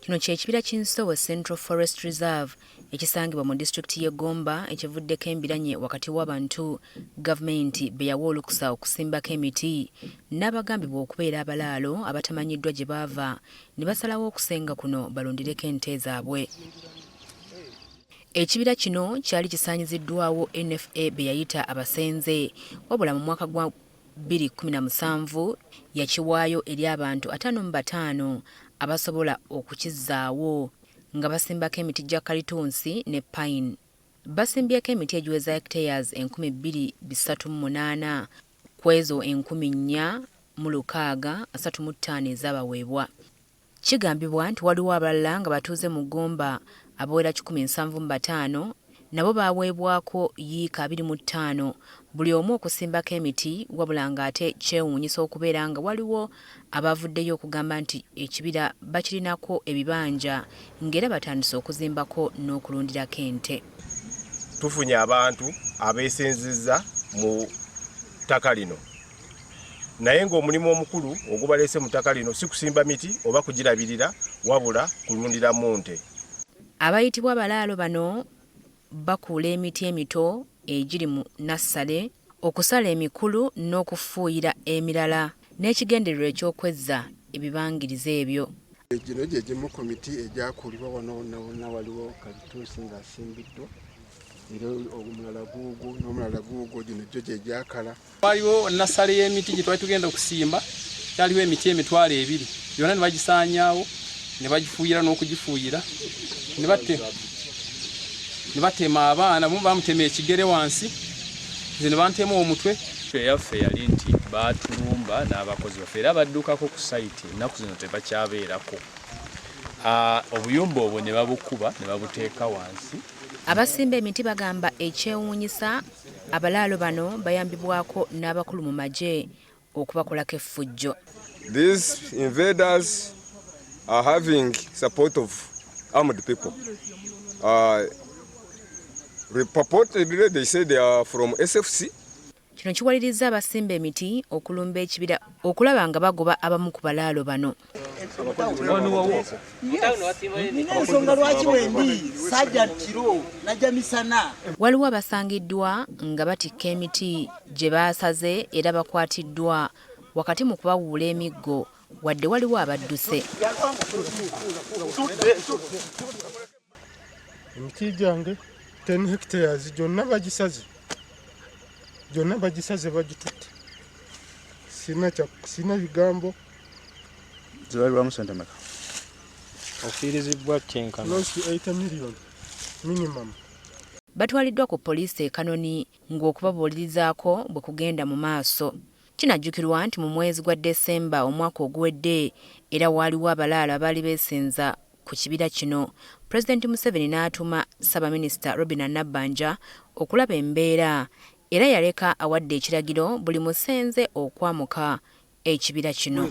Kino ky'ekibira Kinsowe Central Forest Reserve ekisangibwa mu disitulikiti y'e Gomba ekivuddeko embiranye wakati w'abantu gavumenti be yawa olukusa okusimbako emiti n'abagambibwa okubeera abalaalo abatamanyiddwa gye baava ne basalawo okusenga kuno balundireko ente zaabwe. Ekibira kino kyali kisaanyiziddwawo NFA be yayita abasenze wabula mu mwaka gwa 2017 yakiwaayo eri abantu 55 abasobola okukizaawo nga basimbako emiti gya kalitunsi ne pine. Basimbyeko emiti egiweza hectares 2338 kwezo 4,635 ezabaweebwa. Kigambibwa nti waliwo abalala nga batuuze mu Gomba abawera 175 nabo baweebwako yiika 25 buli omu okusimbako emiti wabula ng'ate kyewuunyisa okubeera nga waliwo abavuddeyo okugamba nti ekibira bakirinako ebibanja ng'era batandise okuzimbako n'okulundirako ente. Tufunye abantu abeesenzezza mu ttaka lino naye ng'omulimu omukulu ogubaleese mu ttaka lino si kusimba miti oba kugirabirira wabula kulundiramu nte. Abayitibwa abalaalo bano bakuula emiti emito egiri mu nassale okusala emikulu n'okufuuyira emirala n'ekigendererwa ekyokwezza ebibangiriza ebyo. Gino gye gimu ku miti egyakuulibwa wonna waliwo kalituusi ng'asimbiddwa era omulala guugwo n'omulala guugwo gino gyo gye gyakala. Waliwo nassale y'emiti gye twali tugenda okusimba kyaliwo emiti emitwalo 2 yonna ne bagisaanyaawo ne bagifuuyira n'okugifuuyira ne batema abaana bamutema ekigere wansi ne bantema omutwe. Eyaffe yali nti baatulumba n'abakozi baffe era baddukako ku sayiti ennaku zino tebakyabeerako. Obuyumba obwo ne babukuba ne babuteeka wansi. Abasimba emiti bagamba ekyewuunyisa abalaalo bano bayambibwako n'abakulu mu magye okubakolako effujjo. These invaders are having support of armed people. Purportedly they say they are from SFC. Kino kiwaliriza abasimba emiti okulumba ekibira okulaba nga bagoba abamu ku balaalo bano. Waliwo abasangiddwa nga batikka emiti gye baasaze era bakwatiddwa wakati mu kubawuula emiggo wadde waliwo abadduse. Emiti gyange 10 hectares gyonna bagisaze bagitutte. Sina bigambo. Zibalirwamu sente meka? Ofiirizibwa kyenkana. Close to 8 million minimum. Batwaliddwa ku poliisi e Kanoni ng'okubabuulirizaako bwe kugenda mu maaso. Kinajjukirwa nti mu mwezi gwa Desemba omwaka oguwedde era waaliwo abalaalo abaali beesenza ku kibira kino. Pulezidenti Museveni n'atuma Ssaabaminisita Robinah Nabbanja okulaba embeera era yaleka awadde ekiragiro buli musenze okwamuka ekibira kino.